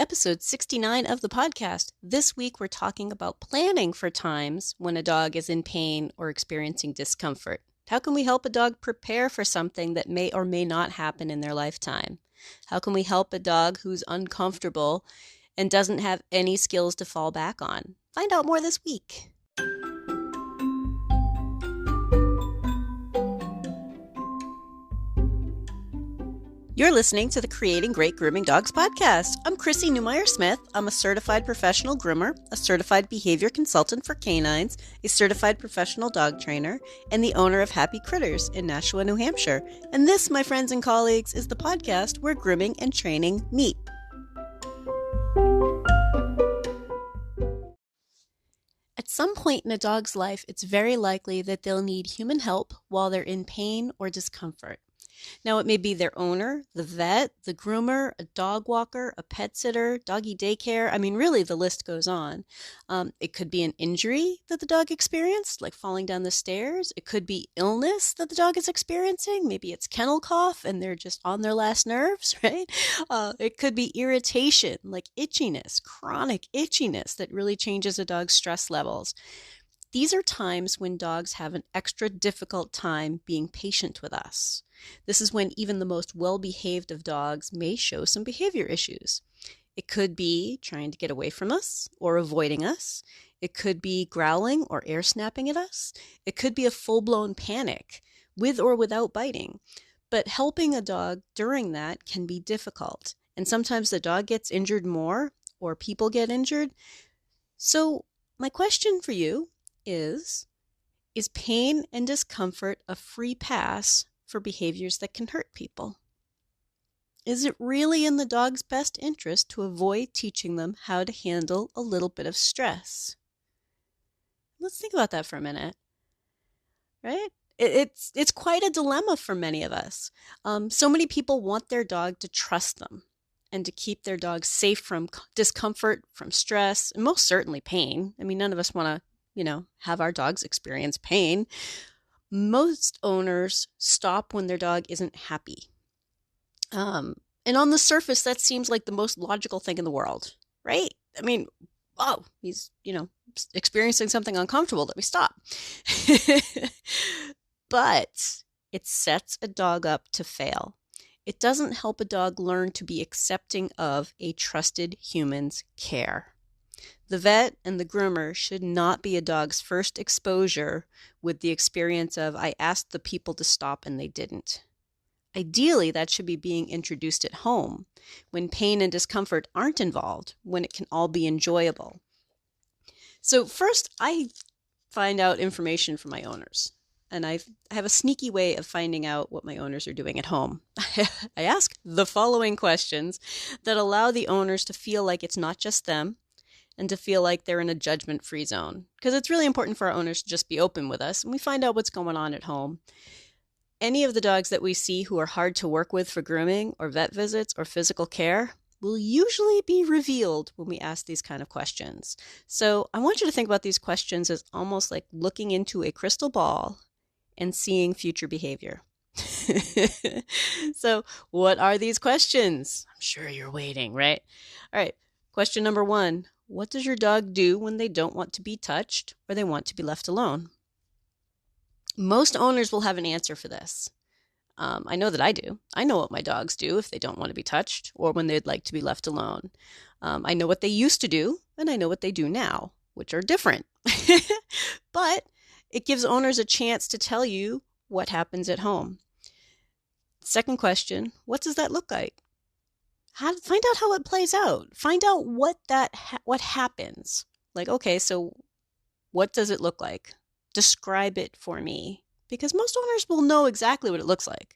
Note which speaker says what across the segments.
Speaker 1: Episode 69 of the podcast. This week we're talking about planning for times when a dog is in pain or experiencing discomfort. How can we help a dog prepare for something that may or may not happen in their lifetime? How can we help a dog who's uncomfortable and doesn't have any skills to fall back on? Find out more this week. You're listening to the Creating Great Grooming Dogs podcast. I'm Chrissy Newmeyer-Smith. I'm a certified professional groomer, a certified behavior consultant for canines, a certified professional dog trainer, and the owner of Happy Critters in Nashua, New Hampshire. And this, my friends and colleagues, is the podcast where grooming and training meet. At some point in a dog's life, it's very likely that they'll need human help while they're in pain or discomfort. Now, it may be their owner, the vet, the groomer, a dog walker, a pet sitter, doggy daycare. I mean, really, the list goes on. It could be an injury that the dog experienced, like falling down the stairs. It could be illness that the dog is experiencing. Maybe it's kennel cough and they're just on their last nerves, right? It could be irritation, like itchiness, chronic itchiness that really changes a dog's stress levels. These are times when dogs have an extra difficult time being patient with us. This is when even the most well-behaved of dogs may show some behavior issues. It could be trying to get away from us or avoiding us. It could be growling or air snapping at us. It could be a full-blown panic, with or without biting. But helping a dog during that can be difficult. And sometimes the dog gets injured more or people get injured. So my question for you is pain and discomfort a free pass for behaviors that can hurt people? Is it really in the dog's best interest to avoid teaching them how to handle a little bit of stress? Let's think about that for a minute, right? It's quite a dilemma for many of us. So many people want their dog to trust them and to keep their dog safe from discomfort, from stress, and most certainly pain. I mean, none of us want to have our dogs experience pain. Most owners stop when their dog isn't happy. And on the surface, that seems like the most logical thing in the world, right? I mean, wow, he's, experiencing something uncomfortable, that we stop. But it sets a dog up to fail. It doesn't help a dog learn to be accepting of a trusted human's care. The vet and the groomer should not be a dog's first exposure with the experience of, I asked the people to stop and they didn't. Ideally, that should be being introduced at home, when pain and discomfort aren't involved, when it can all be enjoyable. So first, I find out information from my owners. And I have a sneaky way of finding out what my owners are doing at home. I ask the following questions that allow the owners to feel like it's not just them, and to feel like they're in a judgment-free zone. Because it's really important for our owners to just be open with us, and we find out what's going on at home. Any of the dogs that we see who are hard to work with for grooming or vet visits or physical care will usually be revealed when we ask these kind of questions. So I want you to think about these questions as almost like looking into a crystal ball and seeing future behavior. So what are these questions? I'm sure you're waiting, right? All right, question number 1. What does your dog do when they don't want to be touched or they want to be left alone? Most owners will have an answer for this. I know that I do. I know what my dogs do if they don't want to be touched or when they'd like to be left alone. I know what they used to do and I know what they do now, which are different. But it gives owners a chance to tell you what happens at home. Second question, what does that look like? Find out how it plays out. Find out what happens. Like, okay, so what does it look like? Describe it for me. Because most owners will know exactly what it looks like.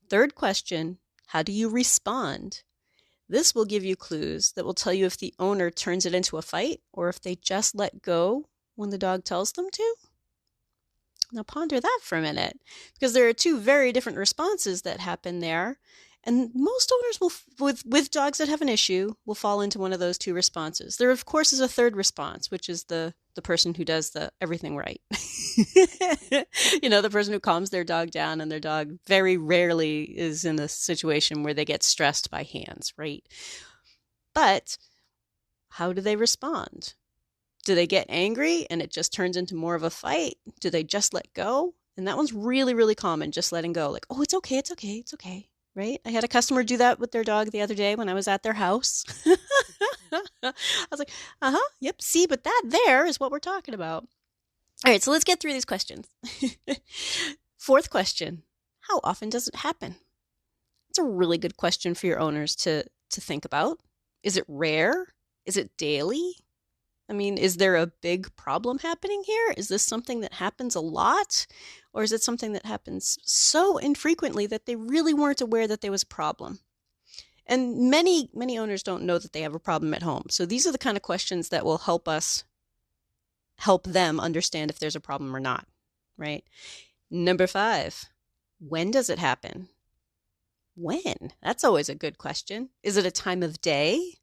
Speaker 1: Third question, how do you respond? This will give you clues that will tell you if the owner turns it into a fight or if they just let go when the dog tells them to. Now ponder that for a minute, because there are two very different responses that happen there. And most owners will, with dogs that have an issue, will fall into one of those two responses. There, of course, is a third response, which is the person who does the everything right. The person who calms their dog down, and their dog very rarely is in a situation where they get stressed by hands, right? But how do they respond? Do they get angry and it just turns into more of a fight? Do they just let go? And that one's really, really common, just letting go. Like, oh, it's okay, it's okay, it's okay, right? I had a customer do that with their dog the other day when I was at their house. I was like, yep, see, but that there is what we're talking about. All right, so let's get through these questions. Fourth question, how often does it happen? It's a really good question for your owners to think about. Is it rare? Is it daily? I mean, is there a big problem happening here? Is this something that happens a lot? Or is it something that happens so infrequently that they really weren't aware that there was a problem? And many owners don't know that they have a problem at home. So these are the kind of questions that will help them understand if there's a problem or not, right? Number 5, when does it happen? When? That's always a good question. Is it a time of day?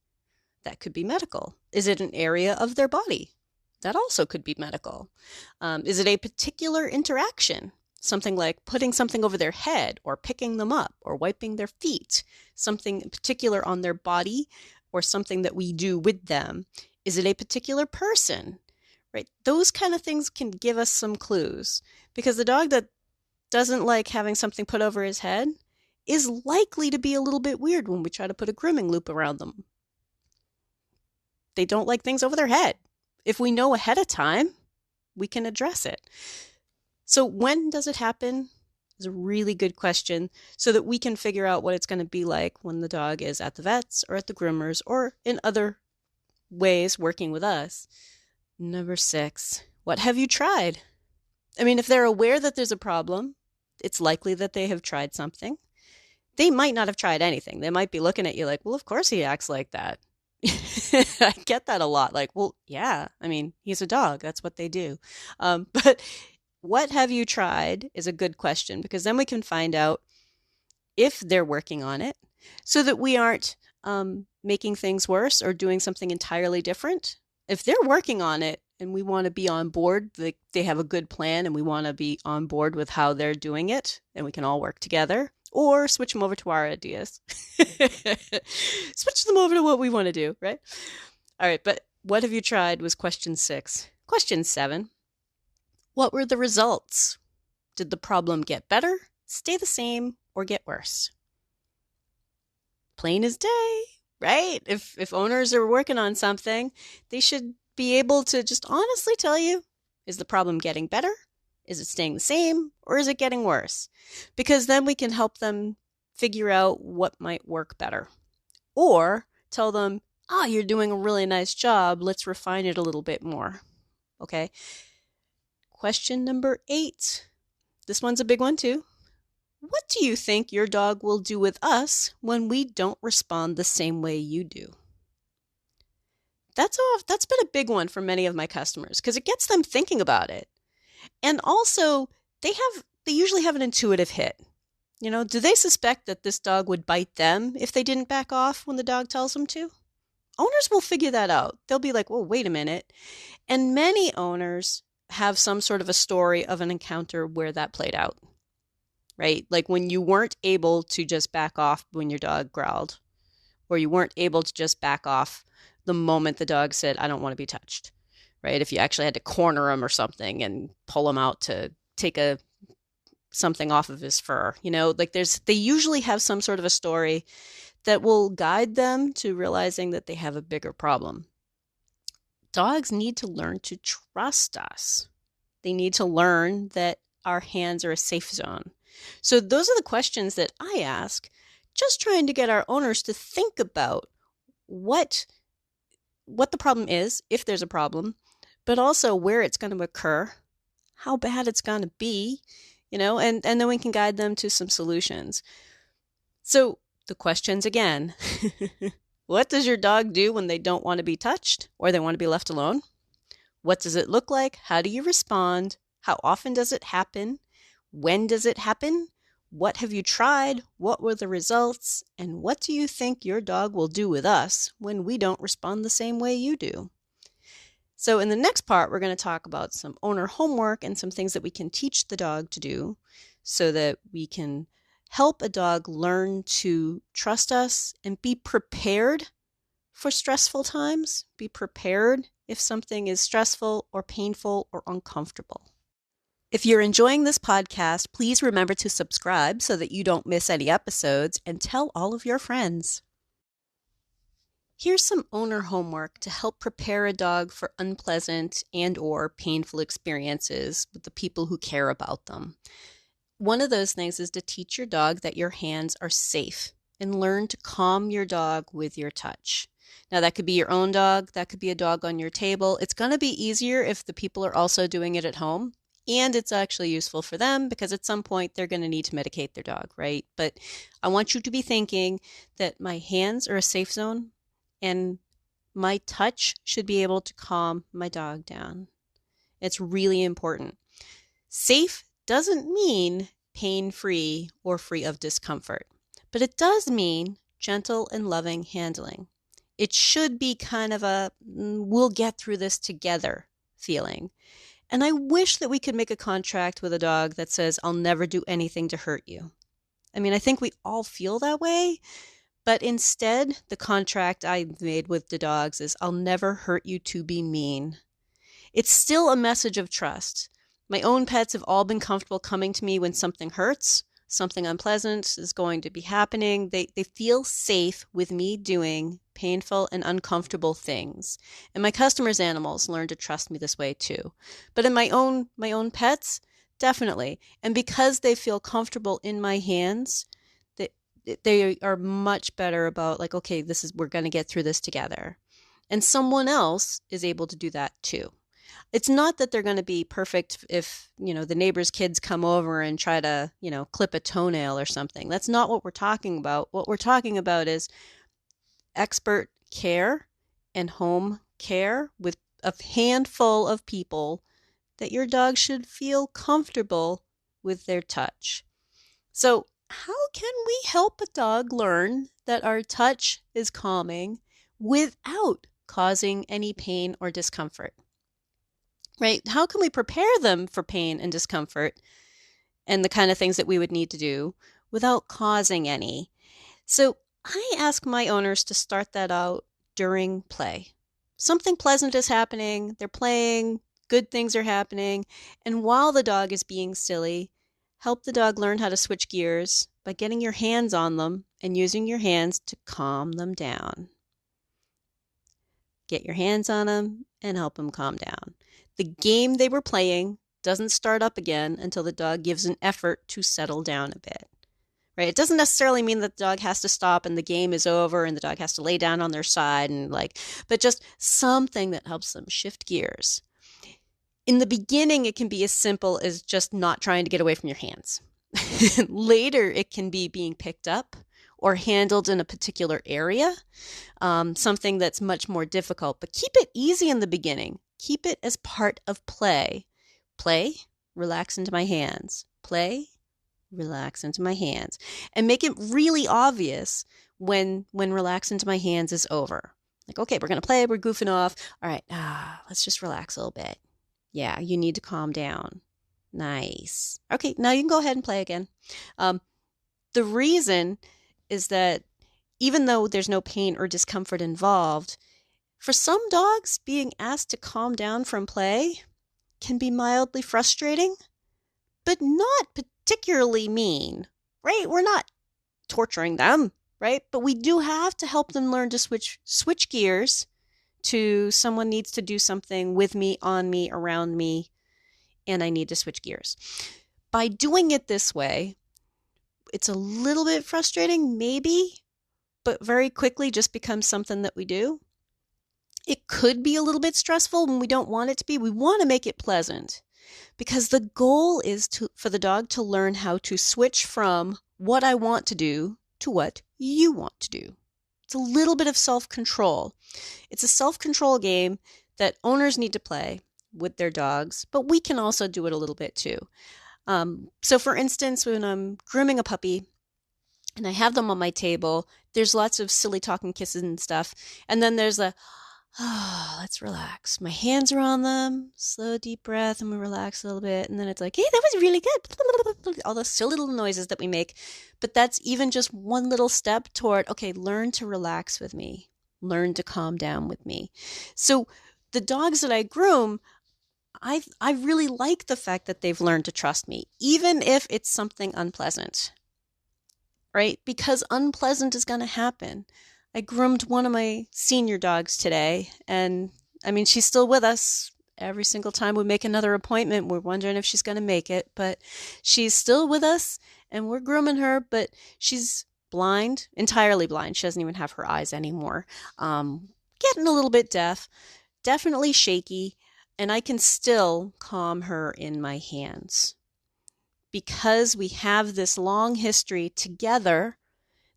Speaker 1: That could be medical. Is it an area of their body? That also could be medical. Is it a particular interaction? Something like putting something over their head or picking them up or wiping their feet, something particular on their body or something that we do with them. Is it a particular person? Right? Those kind of things can give us some clues, because the dog that doesn't like having something put over his head is likely to be a little bit weird when we try to put a grooming loop around them. They don't like things over their head. If we know ahead of time, we can address it. So when does it happen is a really good question, so that we can figure out what it's going to be like when the dog is at the vet's or at the groomer's or in other ways working with us. Number 6, what have you tried? I mean, if they're aware that there's a problem, it's likely that they have tried something. They might not have tried anything. They might be looking at you like, well, of course he acts like that. I get that a lot. Like, well, yeah, I mean, he's a dog. That's what they do. But what have you tried is a good question, because then we can find out if they're working on it, so that we aren't making things worse or doing something entirely different. If they're working on it and we want to be on board, they have a good plan and we want to be on board with how they're doing it, and we can all work together. Or switch them over to our ideas. Switch them over to what we want to do, right? All right, but what have you tried was question 6. Question 7, what were the results? Did the problem get better, stay the same, or get worse? Plain as day, right? If owners are working on something, they should be able to just honestly tell you, is the problem getting better? Is it staying the same, or is it getting worse? Because then we can help them figure out what might work better. Or tell them, you're doing a really nice job. Let's refine it a little bit more. Okay. Question number 8. This one's a big one too. What do you think your dog will do with us when we don't respond the same way you do? That's been a big one for many of my customers, because it gets them thinking about it. And also, they usually have an intuitive hit. You know, do they suspect that this dog would bite them if they didn't back off when the dog tells them to? Owners will figure that out. They'll be like, well, wait a minute. And many owners have some sort of a story of an encounter where that played out, right? Like when you weren't able to just back off when your dog growled, or you weren't able to just back off the moment the dog said, I don't want to be touched. Right? If you actually had to corner him or something and pull him out to take something off of his fur, like they usually have some sort of a story that will guide them to realizing that they have a bigger problem. Dogs need to learn to trust us. They need to learn that our hands are a safe zone. So those are the questions that I ask, just trying to get our owners to think about what the problem is, if there's a problem, but also where it's going to occur, how bad it's going to be, and then we can guide them to some solutions. So the questions again, what does your dog do when they don't want to be touched or they want to be left alone? What does it look like? How do you respond? How often does it happen? When does it happen? What have you tried? What were the results? And what do you think your dog will do with us when we don't respond the same way you do? So in the next part, we're going to talk about some owner homework and some things that we can teach the dog to do so that we can help a dog learn to trust us and be prepared for stressful times. Be prepared if something is stressful or painful or uncomfortable. If you're enjoying this podcast, please remember to subscribe so that you don't miss any episodes, and tell all of your friends. Here's some owner homework to help prepare a dog for unpleasant and/or painful experiences with the people who care about them. One of those things is to teach your dog that your hands are safe and learn to calm your dog with your touch. Now, that could be your own dog, that could be a dog on your table. It's going to be easier if the people are also doing it at home. And it's actually useful for them because at some point they're going to need to medicate their dog, right? But I want you to be thinking that my hands are a safe zone and my touch should be able to calm my dog down. It's really important. Safe doesn't mean pain-free or free of discomfort, but it does mean gentle and loving handling. It should be kind of a we'll get through this together feeling. And I wish that we could make a contract with a dog that says, I'll never do anything to hurt you. I mean, I think we all feel that way, but instead, the contract I made with the dogs is, I'll never hurt you to be mean. It's still a message of trust. My own pets have all been comfortable coming to me when something hurts, something unpleasant is going to be happening. They feel safe with me doing painful and uncomfortable things. And my customers' animals learn to trust me this way too. But in my own pets, definitely. And because they feel comfortable in my hands, they are much better about like, okay, we're going to get through this together. And someone else is able to do that too. It's not that they're going to be perfect if, the neighbor's kids come over and try to, clip a toenail or something. That's not what we're talking about. What we're talking about is expert care and home care with a handful of people that your dog should feel comfortable with their touch. So how can we help a dog learn that our touch is calming without causing any pain or discomfort? Right? How can we prepare them for pain and discomfort and the kind of things that we would need to do without causing any? So I ask my owners to start that out during play. Something pleasant is happening, they're playing, good things are happening, and while the dog is being silly, help the dog learn how to switch gears by getting your hands on them and using your hands to calm them down. Get your hands on them and help them calm down. The game they were playing doesn't start up again until the dog gives an effort to settle down a bit. Right? It doesn't necessarily mean that the dog has to stop and the game is over and the dog has to lay down on their side but just something that helps them shift gears. In the beginning, it can be as simple as just not trying to get away from your hands. Later, it can be being picked up or handled in a particular area, something that's much more difficult. But keep it easy in the beginning. Keep it as part of play. Play, relax into my hands. Play, relax into my hands. And make it really obvious when relax into my hands is over. Like, okay, we're going to play, we're goofing off. All right, let's just relax a little bit. Yeah, you need to calm down. Nice. Okay, now you can go ahead and play again. The reason is that even though there's no pain or discomfort involved, for some dogs, being asked to calm down from play can be mildly frustrating, but not particularly mean, right? We're not torturing them, right? But we do have to help them learn to switch gears to someone needs to do something with me, on me, around me, and I need to switch gears. By doing it this way, it's a little bit frustrating, maybe, but very quickly just becomes something that we do. It could be a little bit stressful when we don't want it to be. We want to make it pleasant because the goal is for the dog to learn how to switch from what I want to do to what you want to do. It's a little bit of self-control. It's a self-control game that owners need to play with their dogs, but we can also do it a little bit too. So for instance, when I'm grooming a puppy and I have them on my table, there's lots of silly talking kisses and stuff. And then there's let's relax. My hands are on them, slow, deep breath, and we relax a little bit. And then it's like, hey, that was really good. All those silly little noises that we make. But that's even just one little step toward, okay, learn to relax with me. learn to calm down with me. So the dogs that I groom, I really like the fact that they've learned to trust me, even if it's something unpleasant, right? Because unpleasant is going to happen. I groomed one of my senior dogs today, and I mean, she's still with us. Every single time we make another appointment, we're wondering if she's going to make it, but she's still with us and we're grooming her, but she's blind, entirely blind. She doesn't even have her eyes anymore. Getting a little bit deaf, definitely shaky, and I can still calm her in my hands because we have this long history together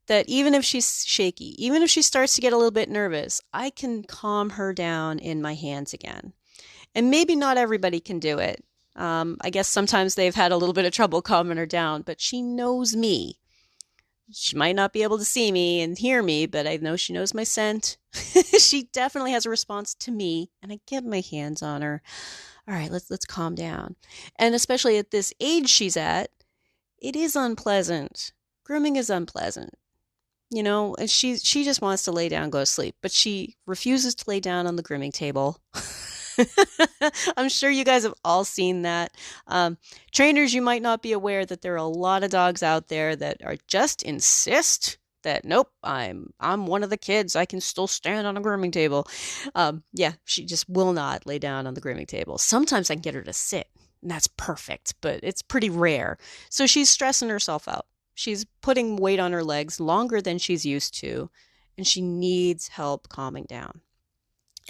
Speaker 1: that even if she's shaky, even if she starts to get a little bit nervous, I can calm her down in my hands again. And maybe not everybody can do it. I guess sometimes they've had a little bit of trouble calming her down, but she knows me. She might not be able to see me and hear me, but I know she knows my scent. She definitely has a response to me, and I get my hands on her. All right, let's calm down. And especially at this age she's at, it is unpleasant. Grooming is unpleasant. You know, she just wants to lay down and go to sleep, but she refuses to lay down on the grooming table. I'm sure you guys have all seen that. Trainers, you might not be aware that there are a lot of dogs out there that are just insist that nope, I'm one of the kids. I can still stand on a grooming table. Yeah, she just will not lay down on the grooming table. Sometimes I can get her to sit, and that's perfect, but it's pretty rare. So she's stressing herself out. She's putting weight on her legs longer than she's used to, and she needs help calming down.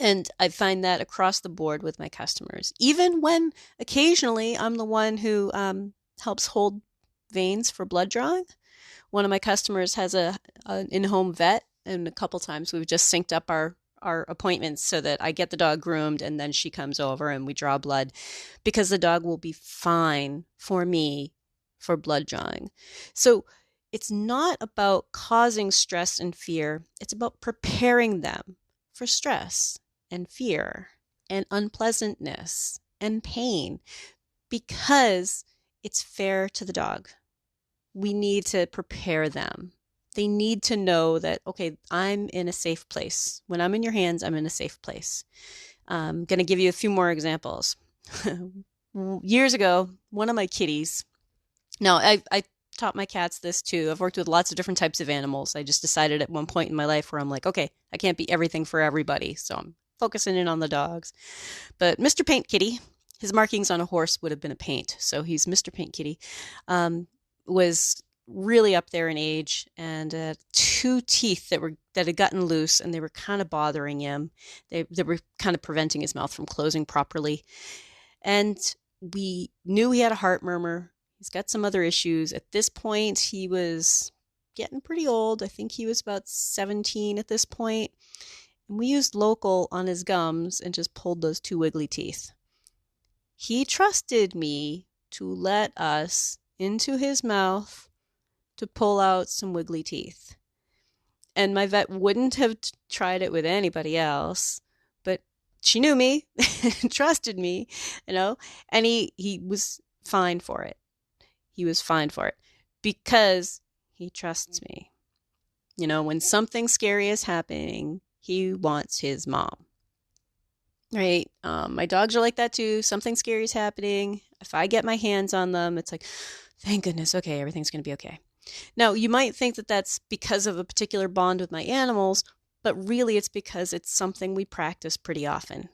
Speaker 1: And I find that across the board with my customers, even when occasionally I'm the one who helps hold veins for blood drawing. One of my customers has an in-home vet, and a couple times we've just synced up our appointments so that I get the dog groomed and then she comes over and we draw blood because the dog will be fine for me for blood drawing. So it's not about causing stress and fear. It's about preparing them for stress and fear and unpleasantness and pain because it's fair to the dog. We need to prepare them. They need to know that, okay, I'm in a safe place. When I'm in your hands, I'm in a safe place. I'm going to give you a few more examples. Years ago, one of my kitties, now I taught my cats this too. I've worked with lots of different types of animals. I just decided at one point in my life where I'm like, okay, I can't be everything for everybody. So I'm focusing in on the dogs. But Mr. Paint Kitty, his markings on a horse would have been a paint. So he's Mr. Paint Kitty, was really up there in age, and two teeth that had gotten loose, and they were kind of bothering him. They were kind of preventing his mouth from closing properly. And we knew he had a heart murmur. He's got some other issues. At this point, he was getting pretty old. I think he was about 17 at this point. And we used local on his gums and just pulled those two wiggly teeth. He trusted me to let us into his mouth to pull out some wiggly teeth. And my vet wouldn't have tried it with anybody else, but she knew me, trusted me, and he was fine for it. He was fine for it because he trusts me. When something scary is happening, he wants his mom. Right? My dogs are like that too. Something scary is happening. If I get my hands on them, it's like, thank goodness, okay, everything's going to be okay. Now, you might think that that's because of a particular bond with my animals, but really it's because it's something we practice pretty often.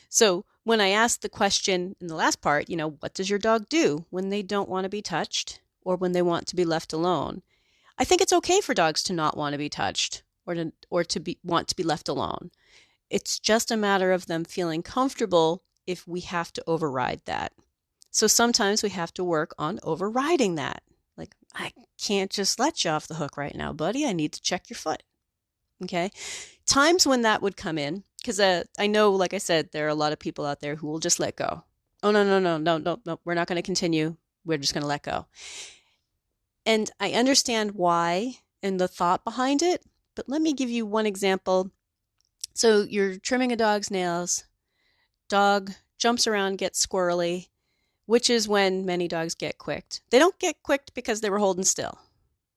Speaker 1: So when I asked the question in the last part, what does your dog do when they don't want to be touched or when they want to be left alone? I think it's okay for dogs to not want to be touched or to want to be left alone. It's just a matter of them feeling comfortable if we have to override that. So sometimes we have to work on overriding that. Like, I can't just let you off the hook right now, buddy. I need to check your foot. Okay? Times when that would come in, because I know, like I said, there are a lot of people out there who will just let go. Oh, no, we're not going to continue. We're just going to let go. And I understand why and the thought behind it, but let me give you one example. So you're trimming a dog's nails. Dog jumps around, gets squirrely, which is when many dogs get quicked. They don't get quicked because they were holding still.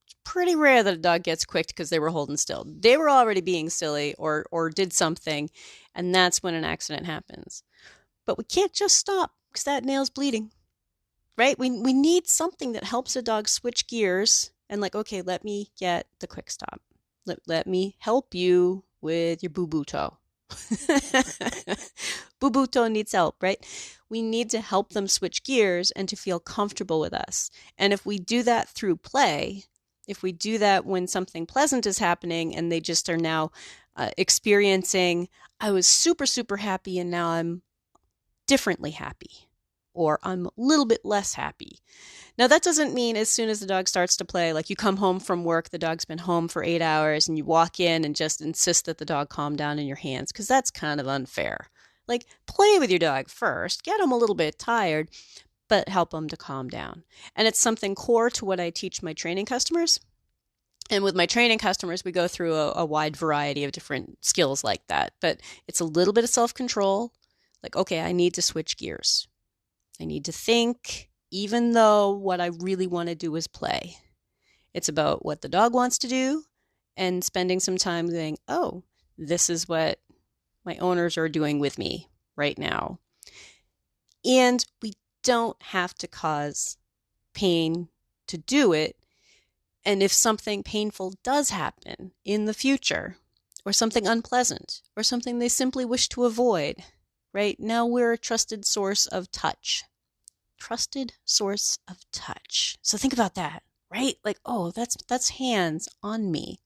Speaker 1: It's pretty rare that a dog gets quicked because they were holding still. They were already being silly or did something, and that's when an accident happens. But we can't just stop because that nail's bleeding, right? We need something that helps a dog switch gears and like, okay, let me get the quick stop. Let me help you with your boo-boo toe. Boo-boo toe needs help, right? We need to help them switch gears and to feel comfortable with us. And if we do that through play, if we do that when something pleasant is happening and they just are now experiencing, I was super, super happy and now I'm differently happy, or I'm a little bit less happy. Now, that doesn't mean as soon as the dog starts to play, like you come home from work, the dog's been home for 8 hours, and you walk in and just insist that the dog calm down in your hands, because that's kind of unfair. Like, play with your dog first, get him a little bit tired, but help him to calm down. And it's something core to what I teach my training customers. And with my training customers, we go through a wide variety of different skills like that. But it's a little bit of self-control. Like, okay, I need to switch gears. I need to think, even though what I really want to do is play. It's about what the dog wants to do and spending some time saying, oh, this is what my owners are doing with me right now. And we don't have to cause pain to do it. And if something painful does happen in the future, or something unpleasant, or something they simply wish to avoid, right? Now we're a trusted source of touch. Trusted source of touch. So think about that, right? Like, oh, that's hands on me.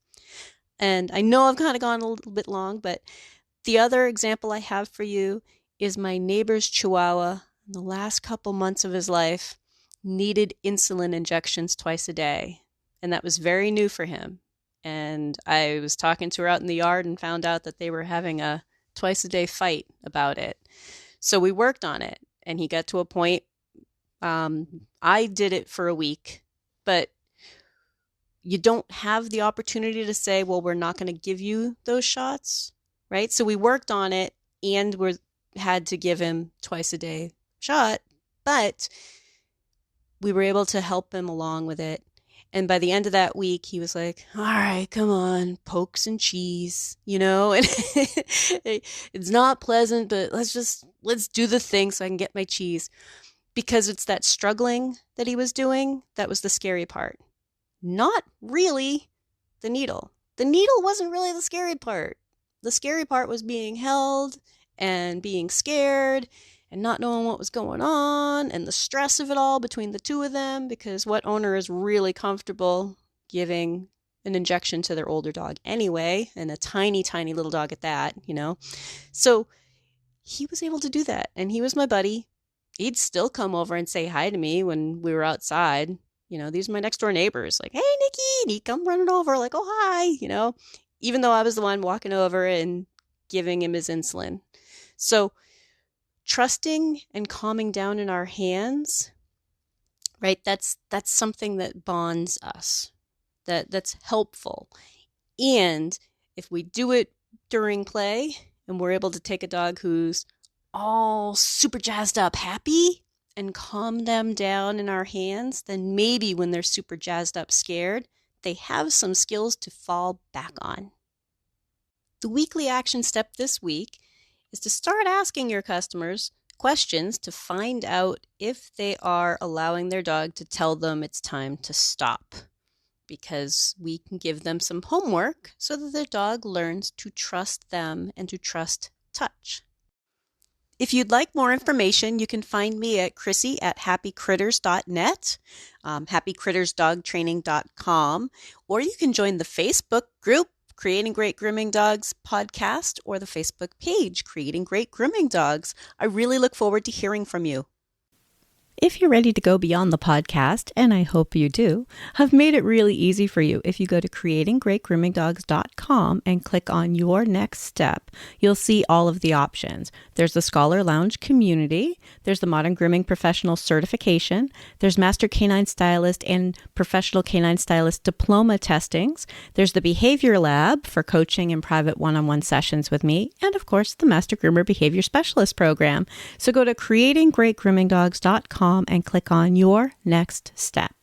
Speaker 1: And I know I've kind of gone a little bit long, but the other example I have for you is my neighbor's Chihuahua. In the last couple months of his life, needed insulin injections twice a day. And that was very new for him. And I was talking to her out in the yard and found out that they were having a twice a day fight about it. So we worked on it, and he got to a point. I did it for a week, but you don't have the opportunity to say, well, we're not going to give you those shots, right? So we worked on it and we had to give him twice a day shot, but we were able to help him along with it. And by the end of that week, he was like, all right, come on, pokes and cheese, and it's not pleasant, but let's do the thing so I can get my cheese. Because it's that struggling that he was doing that was the scary part. Not really the needle. The needle wasn't really the scary part. The scary part was being held and being scared and not knowing what was going on and the stress of it all between the two of them, because what owner is really comfortable giving an injection to their older dog anyway, and a tiny, tiny little dog at that, So he was able to do that, and he was my buddy. He'd still come over and say hi to me when we were outside. These are my next door neighbors. Like, hey, Nikki, and he'd come running over like, oh, hi, even though I was the one walking over and giving him his insulin. So trusting and calming down in our hands, right? That's something that bonds us, that's helpful. And if we do it during play and we're able to take a dog who's all super jazzed up, happy, and calm them down in our hands, then maybe when they're super jazzed up, scared, they have some skills to fall back on. The weekly action step this week is to start asking your customers questions to find out if they are allowing their dog to tell them it's time to stop, because we can give them some homework so that their dog learns to trust them and to trust touch. If you'd like more information, you can find me at Chrissy@happycritters.net, happycrittersdogtraining.com, or you can join the Facebook group, Creating Great Grooming Dogs podcast, or the Facebook page, Creating Great Grooming Dogs. I really look forward to hearing from you. If you're ready to go beyond the podcast, and I hope you do, I've made it really easy for you. If you go to creatinggreatgroomingdogs.com and click on your next step, you'll see all of the options. There's the Scholar Lounge community, there's the Modern Grooming Professional certification, there's Master Canine Stylist and Professional Canine Stylist diploma testings, there's the Behavior Lab for coaching and private one-on-one sessions with me, and of course, the Master Groomer Behavior Specialist program. So go to creatinggreatgroomingdogs.com and click on your next step.